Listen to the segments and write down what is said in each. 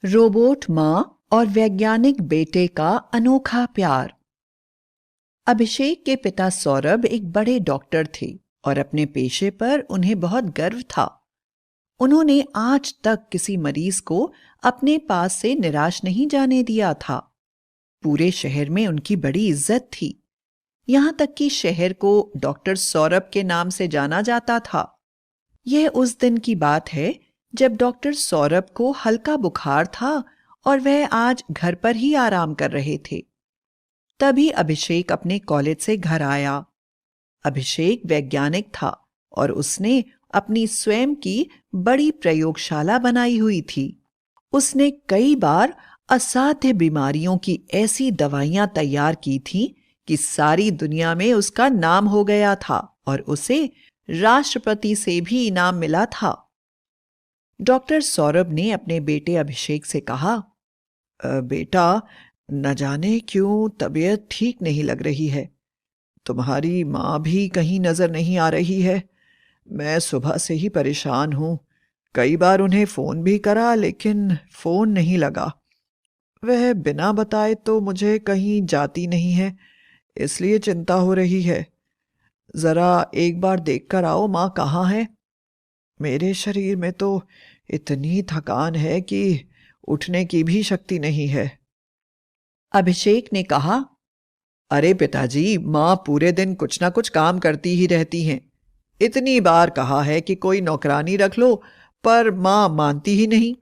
Robot माँ और वैज्ञानिक बेटे का अनोखा प्यार। अभिषेक के पिता सौरभ एक बड़े डॉक्टर थे और अपने पेशे पर उन्हें बहुत गर्व था। उन्होंने आज तक किसी मरीज को अपने पास से निराश नहीं जाने दिया था। पूरे शहर में उनकी बड़ी इज्जत थी। यहाँ तक कि शहर को डॉक्टर सौरभ के नाम से जाना जाता था। यह उस दिन की बात है जब डॉक्टर सौरभ को हल्का बुखार था और वह आज घर पर ही आराम कर रहे थे। तभी अभिषेक अपने कॉलेज से घर आया। अभिषेक वैज्ञानिक था और उसने अपनी स्वयं की बड़ी प्रयोगशाला बनाई हुई थी। उसने कई बार असाध्य बीमारियों की ऐसी दवाइयां तैयार की थी कि सारी दुनिया में उसका नाम हो गया था और उसे राष्ट्रपति से भी इनाम मिला था। डॉक्टर सौरभ ने अपने बेटे अभिषेक से कहा, बेटा, न जाने क्यों तबीयत ठीक नहीं लग रही है। तुम्हारी माँ भी कहीं नजर नहीं आ रही है। मैं सुबह से ही परेशान हूँ। कई बार उन्हें फोन भी करा लेकिन फोन नहीं लगा। वह बिना बताए तो मुझे कहीं जाती नहीं है, इसलिए चिंता हो रही है। जरा एक बार देखकर आओ माँ कहाँ है। मेरे शरीर में तो इतनी थकान है कि उठने की भी शक्ति नहीं है। अभिषेक ने कहा, अरे पिताजी, माँ पूरे दिन कुछ ना कुछ काम करती ही रहती हैं। इतनी बार कहा है कि कोई नौकरानी रख लो, पर माँ मानती ही नहीं।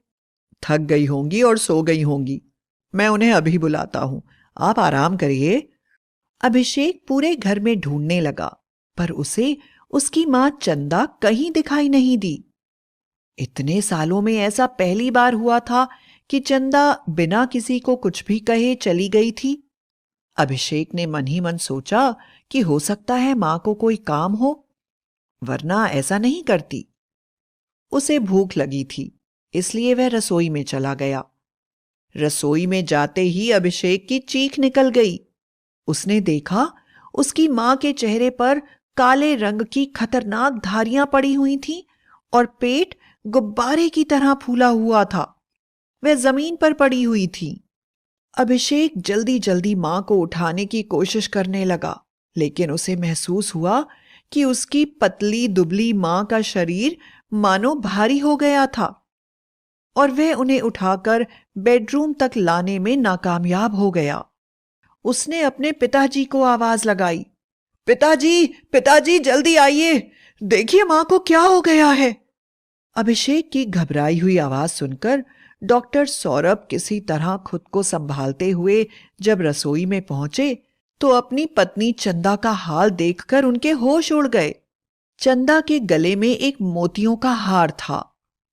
थक गई होंगी और सो गई होंगी। मैं उन्हें अभी बुलाता हूँ, आप आराम करिए। अभिषेक पूरे घर में ढूंढने लगा, पर उसे उसकी माँ चंदा कहीं दिखाई नहीं दी। इतने सालों में ऐसा पहली बार हुआ था कि चंदा बिना किसी को कुछ भी कहे चली गई थी। अभिषेक ने मन ही मन सोचा कि हो सकता है मां को कोई काम हो, वरना ऐसा नहीं करती। उसे भूख लगी थी, इसलिए वह रसोई में चला गया। रसोई में जाते ही अभिषेक की चीख निकल गई। उसने देखा उसकी मां के चेहरे पर काले रंग की खतरनाक धारियां पड़ी हुई थीं और पेट गुब्बारे की तरह फूला हुआ था। वह जमीन पर पड़ी हुई थी। अभिषेक जल्दी जल्दी मां को उठाने की कोशिश करने लगा, लेकिन उसे महसूस हुआ कि उसकी पतली दुबली मां का शरीर मानो भारी हो गया था और वह उन्हें उठाकर बेडरूम तक लाने में नाकामयाब हो गया। उसने अपने पिताजी को आवाज लगाई, पिताजी, पिताजी, जल्दी आइए, देखिए मां को क्या हो गया है। अभिषेक की घबराई हुई आवाज सुनकर डॉक्टर सौरभ किसी तरह खुद को संभालते हुए जब रसोई में पहुंचे तो अपनी पत्नी चंदा का हाल देखकर उनके होश उड़ गए। चंदा के गले में एक मोतियों का हार था।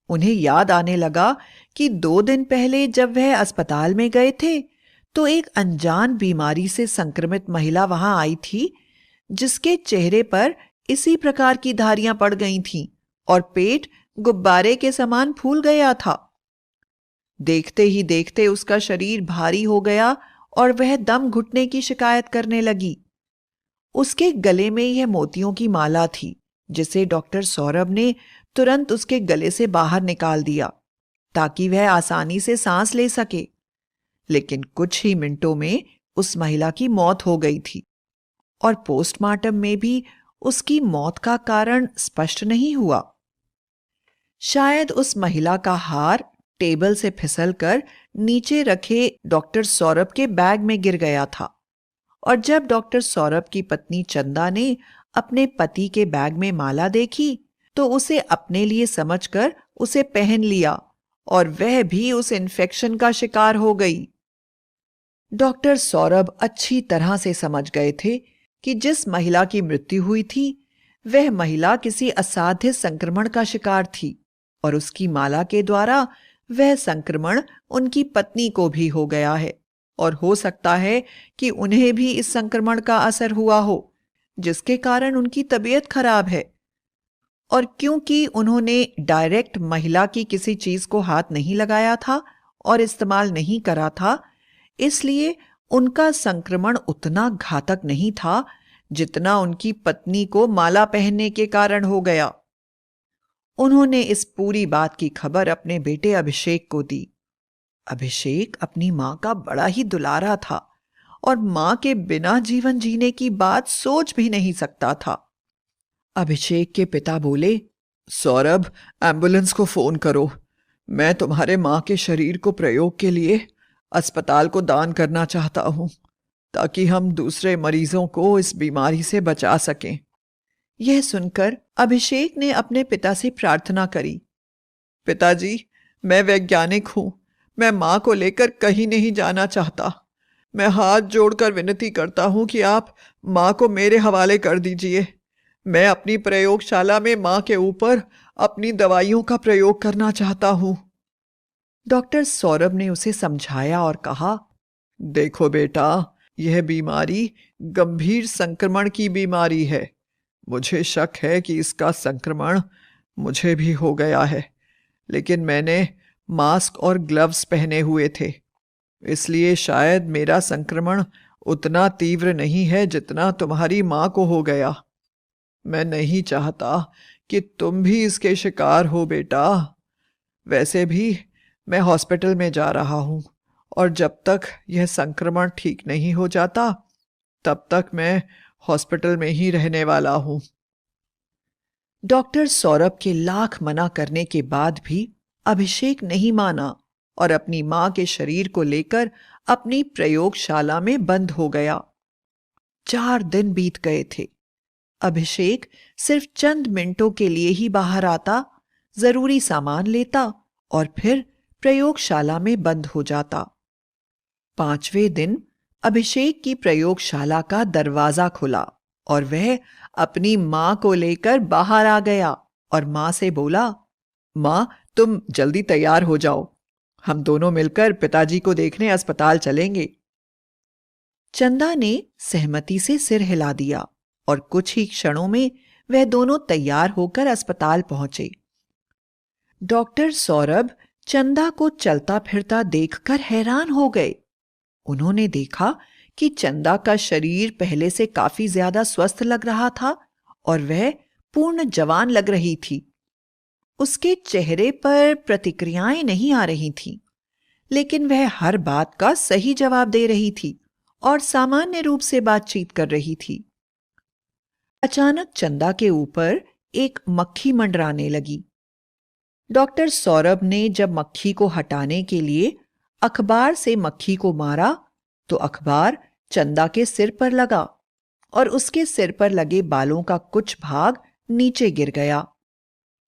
उन्हें याद आने लगा कि 2 दिन पहले जब वह अस्पताल में गए थे तो एक अनजान बीमारी से संक्रमित महिला वहां आई थी, जिसके चेहरे पर इसी प्रकार की धारियां पड़ गई थीं और पेट गुब्बारे के समान फूल गया था। देखते ही देखते उसका शरीर भारी हो गया और वह दम घुटने की शिकायत करने लगी। उसके गले में यह मोतियों की माला थी, जिसे डॉक्टर सौरभ ने तुरंत उसके गले से बाहर निकाल दिया ताकि वह आसानी से सांस ले सके। लेकिन कुछ ही मिनटों में उस महिला की मौत हो गई थी और पोस्टमार्टम में भी उसकी मौत का कारण स्पष्ट नहीं हुआ। शायद उस महिला का हार टेबल से फिसलकर नीचे रखे डॉक्टर सौरभ के बैग में गिर गया था और जब डॉक्टर सौरभ की पत्नी चंदा ने अपने पति के बैग में माला देखी तो उसे अपने लिए समझकर उसे पहन लिया और वह भी उस इन्फेक्शन का शिकार हो गई। डॉक्टर सौरभ अच्छी तरह से समझ गए थे कि जिस महिला की मृत्यु हुई थी वह महिला किसी असाध्य संक्रमण का शिकार थी और उसकी माला के द्वारा वह संक्रमण उनकी पत्नी को भी हो गया है और हो सकता है कि उन्हें भी इस संक्रमण का असर हुआ हो, जिसके कारण उनकी तबीयत खराब है। और क्योंकि उन्होंने डायरेक्ट महिला की किसी चीज को हाथ नहीं लगाया था और इस्तेमाल नहीं करा था, इसलिए उनका संक्रमण उतना घातक नहीं था जितना उनकी पत्नी को माला पहनने के कारण हो गया। उन्होंने इस पूरी बात की खबर अपने बेटे अभिषेक को दी। अभिषेक अपनी माँ का बड़ा ही दुलारा था और माँ के बिना जीवन जीने की बात सोच भी नहीं सकता था। अभिषेक के पिता बोले, सौरभ, एम्बुलेंस को फोन करो। मैं तुम्हारे माँ के शरीर को प्रयोग के लिए अस्पताल को दान करना चाहता हूँ, ताकि हम दूसरे मरीजों को इस बीमारी से बचा सकें। यह सुनकर अभिषेक ने अपने पिता से प्रार्थना करी, पिताजी, मैं वैज्ञानिक हूँ। मैं माँ को लेकर कहीं नहीं जाना चाहता। मैं हाथ जोड़कर विनती करता हूँ कि आप माँ को मेरे हवाले कर दीजिए। मैं अपनी प्रयोगशाला में माँ के ऊपर अपनी दवाइयों का प्रयोग करना चाहता हूँ। डॉक्टर सौरभ ने उसे समझाया और कहा, देखो बेटा, यह बीमारी गंभीर संक्रमण की बीमारी है। मुझे शक है कि इसका संक्रमण मुझे भी हो गया है, लेकिन मैंने मास्क और ग्लव्स पहने हुए थे, इसलिए शायद मेरा संक्रमण उतना तीव्र नहीं है जितना तुम्हारी माँ को हो गया। मैं नहीं चाहता कि तुम भी इसके शिकार हो बेटा। वैसे भी मैं हॉस्पिटल में जा रहा हूँ और जब तक यह संक्रमण ठीक नहीं हो जाता तब तक मैं हॉस्पिटल में ही रहने वाला हूँ। डॉक्टर सौरभ के लाख मना करने के बाद भी अभिषेक नहीं माना और अपनी मां के शरीर को लेकर अपनी प्रयोगशाला में बंद हो गया। 4 दिन बीत गए थे। अभिषेक सिर्फ चंद मिनटों के लिए ही बाहर आता, जरूरी सामान लेता और फिर प्रयोगशाला में बंद हो जाता। 5वें दिन अभिषेक की प्रयोगशाला का दरवाजा खुला और वह अपनी मां को लेकर बाहर आ गया और मां से बोला, मां, तुम जल्दी तैयार हो जाओ, हम दोनों मिलकर पिताजी को देखने अस्पताल चलेंगे। चंदा ने सहमति से सिर हिला दिया और कुछ ही क्षणों में वह दोनों तैयार होकर अस्पताल पहुंचे। डॉक्टर सौरभ चंदा को चलता फिरता देखकर हैरान हो गए। उन्होंने देखा कि चंदा का शरीर पहले से काफी ज्यादा स्वस्थ लग रहा था और वह पूर्ण जवान लग रही थी। उसके चेहरे पर प्रतिक्रियाएं नहीं आ रही थीं, लेकिन वह हर बात का सही जवाब दे रही थी और सामान्य रूप से बातचीत कर रही थी। अचानक चंदा के ऊपर एक मक्खी मंडराने लगी। डॉक्टर सौरभ ने जब मक्खी को हटाने के लिए अखबार से मक्खी को मारा तो अखबार चंदा के सिर पर लगा और उसके सिर पर लगे बालों का कुछ भाग नीचे गिर गया।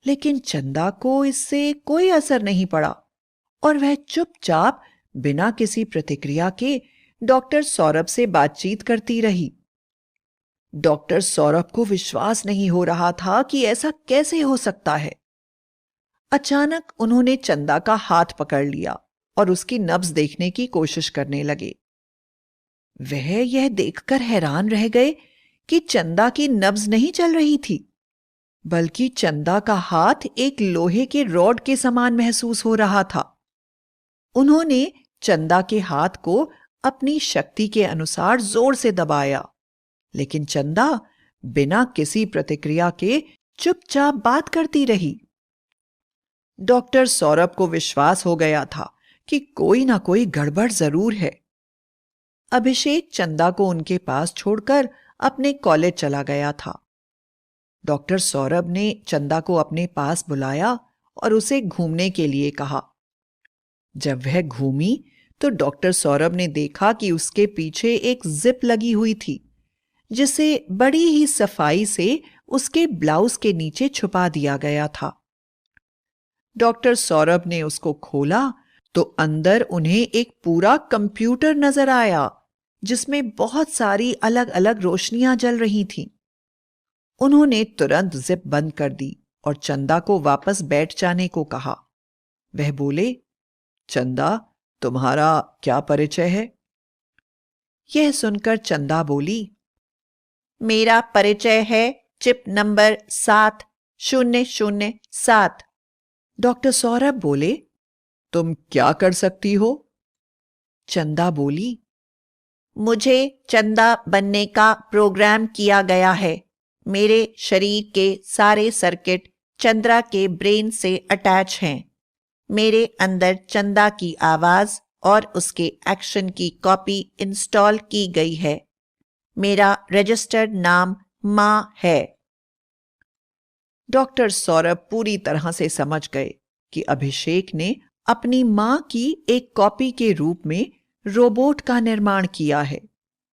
लेकिन चंदा को इससे कोई असर नहीं पड़ा और वह चुपचाप बिना किसी प्रतिक्रिया के डॉक्टर सौरभ से बातचीत करती रही। डॉक्टर सौरभ को विश्वास नहीं हो रहा था कि ऐसा कैसे हो सकता है। अचानक उन्होंने चंदा का हाथ पकड़ लिया और उसकी नब्ज देखने की कोशिश करने लगे। वह यह देखकर हैरान रह गए कि चंदा की नब्ज नहीं चल रही थी, बल्कि चंदा का हाथ एक लोहे के रॉड के समान महसूस हो रहा था। उन्होंने चंदा के हाथ को अपनी शक्ति के अनुसार जोर से दबाया, लेकिन चंदा बिना किसी प्रतिक्रिया के चुपचाप बात करती रही। डॉक्टर सौरभ को विश्वास हो गया था कि कोई ना कोई गड़बड़ जरूर है। अभिषेक चंदा को उनके पास छोड़कर अपने कॉलेज चला गया था। डॉक्टर सौरभ ने चंदा को अपने पास बुलाया और उसे घूमने के लिए कहा। जब वह घूमी तो डॉक्टर सौरभ ने देखा कि उसके पीछे एक जिप लगी हुई थी, जिसे बड़ी ही सफाई से उसके ब्लाउज के नीचे छुपा दिया गया था। डॉक्टर सौरभ ने उसको खोला तो अंदर उन्हें एक पूरा कंप्यूटर नजर आया, जिसमें बहुत सारी अलग अलग रोशनियां जल रही थीं। उन्होंने तुरंत जिप बंद कर दी और चंदा को वापस बैठ जाने को कहा। वह बोले, चंदा, तुम्हारा क्या परिचय है? यह सुनकर चंदा बोली, मेरा परिचय है चिप नंबर 7007। डॉक्टर सौरभ बोले, तुम क्या कर सकती हो? चंदा बोली, मुझे चंदा बनने का प्रोग्राम किया गया है। मेरे शरीर के सारे सर्किट चंद्रा के ब्रेन से अटैच हैं। मेरे अंदर चंदा की आवाज और उसके एक्शन की कॉपी इंस्टॉल की गई है। मेरा रजिस्टर्ड नाम माँ है। डॉक्टर सौरभ पूरी तरह से समझ गए कि अभिषेक ने अपनी मां की एक कॉपी के रूप में रोबोट का निर्माण किया है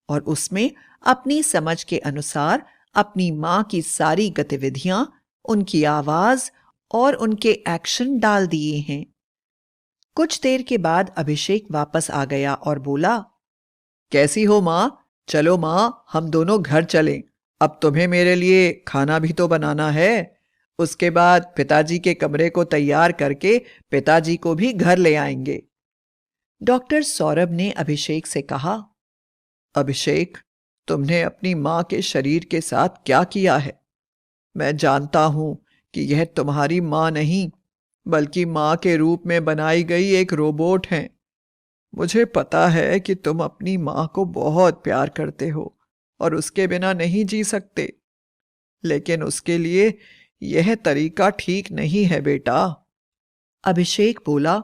और उसमें अपनी समझ के अनुसार अपनी मां की सारी गतिविधियां, उनकी आवाज और उनके एक्शन डाल दिए हैं। कुछ देर के बाद अभिषेक वापस आ गया और बोला, कैसी हो मां? चलो मां, हम दोनों घर चलें। अब तुम्हें मेरे लिए खाना भी तो बनाना है। उसके बाद पिताजी के कमरे को तैयार करके पिताजी को भी घर ले आएंगे। डॉक्टर सौरभ ने अभिषेक से कहा, अभिषेक, तुमने अपनी मां के शरीर के साथ क्या किया है? मैं जानता हूं कि यह तुम्हारी मां नहीं, बल्कि मां के रूप में बनाई गई एक रोबोट है। मुझे पता है कि तुम अपनी मां को बहुत प्यार करते हो और उसके बिना नहीं जी सकते, लेकिन उसके लिए यह तरीका ठीक नहीं है बेटा। अभिषेक बोला,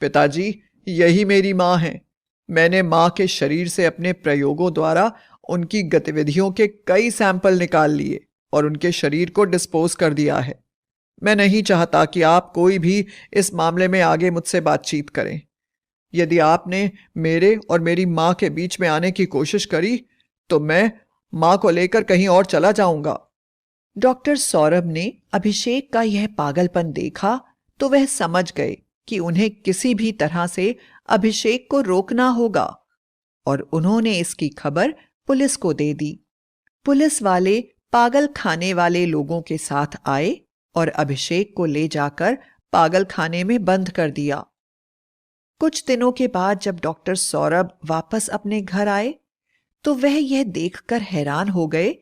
पिताजी, यही मेरी मां है। मैंने मां के शरीर से अपने प्रयोगों द्वारा उनकी गतिविधियों के कई सैंपल निकाल लिए और उनके शरीर को डिस्पोज कर दिया है। मैं नहीं चाहता कि आप कोई भी इस मामले में आगे मुझसे बातचीत करें। यदि आपने मेरे और मेरी मां के बीच में आने की कोशिश करी तो मैं मां को लेकर कहीं और चला जाऊंगा। डॉक्टर सौरभ ने अभिषेक का यह पागलपन देखा तो वह समझ गए कि उन्हें किसी भी तरह से अभिषेक को रोकना होगा और उन्होंने इसकी खबर पुलिस को दे दी। पुलिस वाले पागल खाने वाले लोगों के साथ आए और अभिषेक को ले जाकर पागल खाने में बंद कर दिया। कुछ दिनों के बाद जब डॉक्टर सौरभ वापस अपने घर आए तो वह यह देखकर हैरान हो गए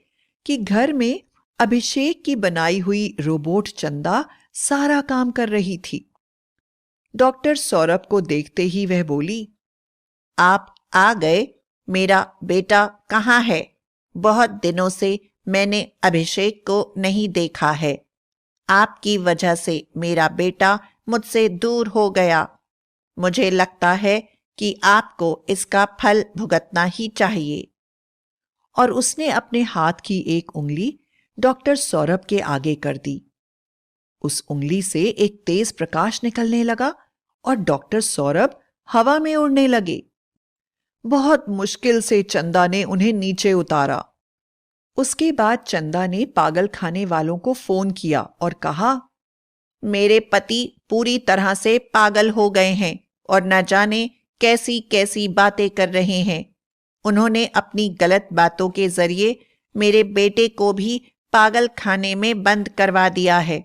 कि घर में अभिषेक की बनाई हुई रोबोट चंदा सारा काम कर रही थी। डॉक्टर सौरभ को देखते ही वह बोली, आप आ गए। मेरा बेटा कहाँ है? बहुत दिनों से मैंने अभिषेक को नहीं देखा है। आपकी वजह से मेरा बेटा मुझसे दूर हो गया। मुझे लगता है कि आपको इसका फल भुगतना ही चाहिए। और उसने अपने हाथ की एक उंगली डॉक्टर सौरभ के आगे कर दी। उस उंगली से एक तेज प्रकाश निकलने लगा और डॉक्टर सौरभ हवा में उड़ने लगे। बहुत मुश्किल से चंदा ने उन्हें नीचे उतारा। उसके बाद चंदा ने पागल खाने वालों को फोन किया और कहा, मेरे पति पूरी तरह से पागल हो गए हैं और न जाने कैसी कैसी बातें कर रहे हैं। उन्होंने अपनी गलत बातों के जरिए मेरे बेटे को भी पागल खाने में बंद करवा दिया है।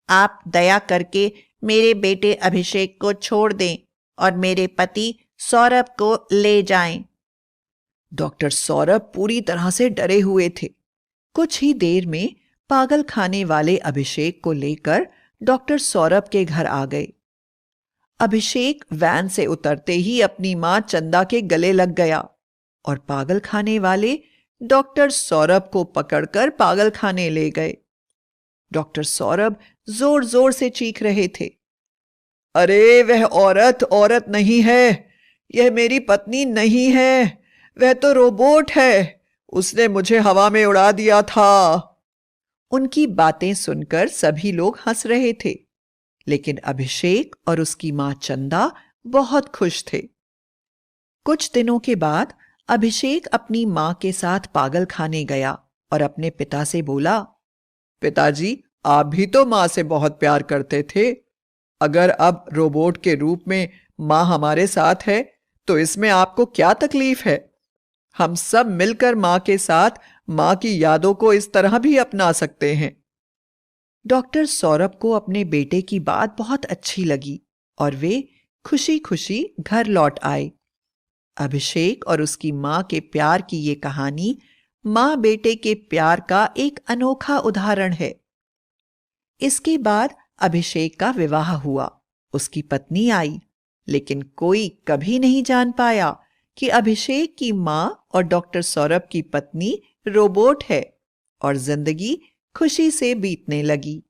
आप दया करके मेरे बेटे अभिषेक को छोड़ दें और मेरे पति सौरभ को ले जाएं। डॉक्टर सौरभ पूरी तरह से डरे हुए थे। कुछ ही देर में पागल खाने वाले अभिषेक को लेकर डॉक्टर सौरभ के घर आ गए। अभिषेक वैन से उतरते ही अपनी मां चंदा के गले लग गया और पागल खाने वाले डॉक्टर सौरभ को पकड़कर पागल खाने ले गए। डॉक्टर सौरभ जोर जोर से चीख रहे थे, अरे वह औरत औरत नहीं है, यह मेरी पत्नी नहीं है, वह तो रोबोट है, उसने मुझे हवा में उड़ा दिया था। उनकी बातें सुनकर सभी लोग हंस रहे थे, लेकिन अभिषेक और उसकी मां चंदा बहुत खुश थे। कुछ दिनों के बाद अभिषेक अपनी मां के साथ पागल खाने गया और अपने पिता से बोला, पिताजी, आप भी तो मां से बहुत प्यार करते थे। अगर अब रोबोट के रूप में मां हमारे साथ है तो इसमें आपको क्या तकलीफ है? हम सब मिलकर मां के साथ मां की यादों को इस तरह भी अपना सकते हैं। डॉक्टर सौरभ को अपने बेटे की बात बहुत अच्छी लगी और वे खुशी खुशी घर लौट आए। अभिषेक और उसकी मां के प्यार की ये कहानी मां बेटे के प्यार का एक अनोखा उदाहरण है। इसके बाद अभिषेक का विवाह हुआ, उसकी पत्नी आई, लेकिन कोई कभी नहीं जान पाया कि अभिषेक की मां और डॉक्टर सौरभ की पत्नी रोबोट है और जिंदगी खुशी से बीतने लगी।